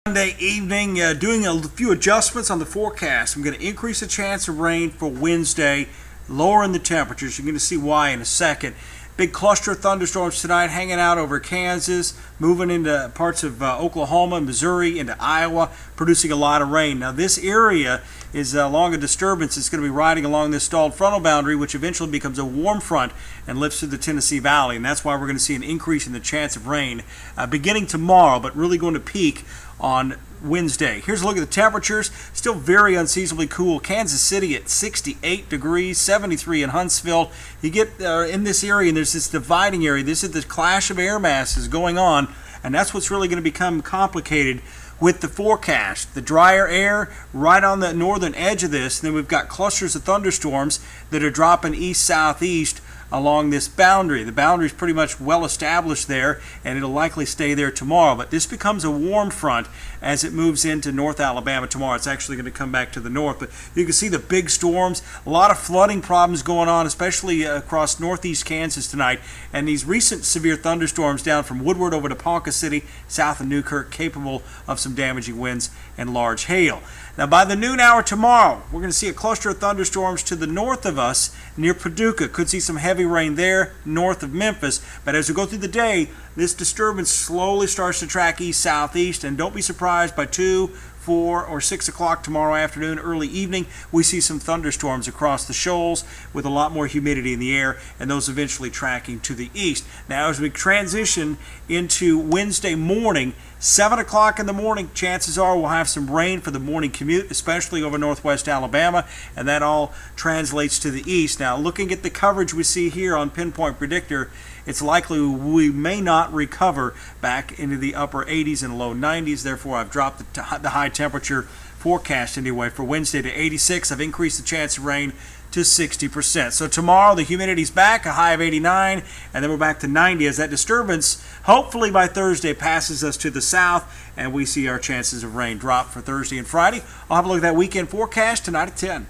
Monday evening, doing a few adjustments on the forecast. I'm going to increase the chance of rain for Wednesday, lowering the temperatures. You're going to see why in a second. Big cluster of thunderstorms tonight hanging out over Kansas, moving into parts of Oklahoma, Missouri, into Iowa, producing a lot of rain. Now, this area is along a disturbance. It's going to be riding along this stalled frontal boundary, which eventually becomes a warm front and lifts through the Tennessee Valley. And that's why we're going to see an increase in the chance of rain beginning tomorrow, but really going to peak on Wednesday. Here's a look at the temperatures. Still very unseasonably cool. Kansas City at 68 degrees, 73 in Huntsville. You get in this area, and there's this dividing area. This is the clash of air masses going on, and that's what's really going to become complicated with the forecast. The drier air right on the northern edge of this, and then we've got clusters of thunderstorms that are dropping east-southeast along this boundary. The boundary is pretty much well established there, and it'll likely stay there tomorrow. But this becomes a warm front as it moves into North Alabama tomorrow. It's actually going to come back to the north. But you can see the big storms, a lot of flooding problems going on, especially across northeast Kansas tonight. And these recent severe thunderstorms down from Woodward over to Ponca City, south of Newkirk, capable of some damaging winds and large hail. Now, by the noon hour tomorrow, we're going to see a cluster of thunderstorms to the north of us near Paducah. Could see some heavy rain there north of Memphis. But as we go through the day, this disturbance slowly starts to track east-southeast. And don't be surprised by 2, 4, or 6 o'clock tomorrow afternoon, early evening, we see some thunderstorms across the shoals with a lot more humidity in the air, and those eventually tracking to the east. Now, as we transition into Wednesday morning, 7 o'clock in the morning, chances are we'll have some rain for the morning commute, especially over northwest Alabama, and that all translates to the east. Now, looking at the coverage we see here on Pinpoint Predictor, it's likely we may not recover back into the upper 80s and low 90s. Therefore, I've dropped the high temperature forecast anyway for Wednesday to 86. I've increased the chance of rain to 60%. So tomorrow the humidity's back, a high of 89, and then we're back to 90 as that disturbance, hopefully by Thursday, passes us to the south, and we see our chances of rain drop for Thursday and Friday. I'll have a look at that weekend forecast tonight at 10.